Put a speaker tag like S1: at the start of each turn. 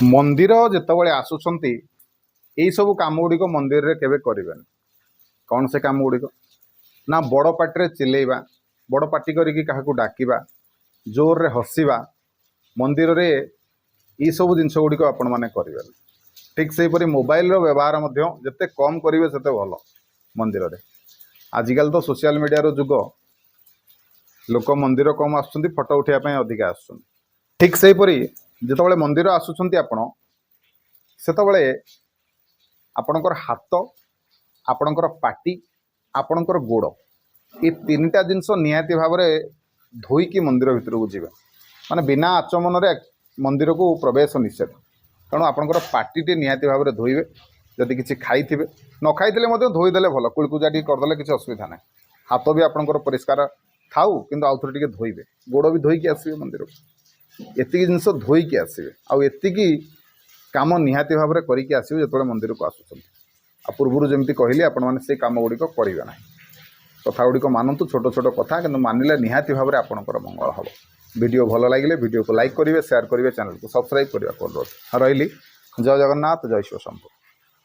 S1: मंदिर जितेबाला आसुंच यही सब कम गुड़िक मंदिर रे केबे करें कौन से कम गुड़िक ना बड़ पार्टी चिल्लेबा बड़ पार्टी करके क्या डाकवा जोर रे हसवा मंदिर रे ये सब जिनस गुड़िक आपण मैंने करें ठीक से मोबाइल रो व्यवहार जिते कम करेंगे सेते भल मंदिर रे आजिकल तो सोशल मीडिया रो जुग लोक मंदिर कम आसुँच फोटो उठाइबा अधिक आसुँच ठीक से जितेबाला मंदिर आसुँच आपण सेतबले आपणकर हाथ आपणकर पाटी आपणकर गोड़ ये तीनटा जिनस निहाती भाव में धोईकी मंदिर भितर को जीवे माने बिना आचमन रे मंदिर को प्रवेश निषेध तेणु आपणकर पाटी निहाती भाव में धोइबे जदि किसी खाइथिबे न खाइथिले धोईदेले भल कुलकुजा टी करदेले किसी असुविधा ना हाथ भी आपणकर परिष्कार थाउ किंतु आउ थोड़े धोइबे गोड़ भी धोईकी आसबे मंदिर को एतिकी जिनस धोईकी आसबे आउ एतिकी काम निहाती भाव में करके आसबे जो मंदिर को आसुँच आ पूर्व जमी कहली आपण मैंने से कम गुड़िक करेंगे ना कथा गुड़िक मानतु छोट छोट कथा कि मानिले निहाती भाव में आपंकर मंगल हम वीडियो भल लगे वीडियो को लाइक करेंगे शेयर करेंगे चैनल को सब्सक्राइब करने को अनुरोध रही जय जगन्नाथ जय शिव शंभु।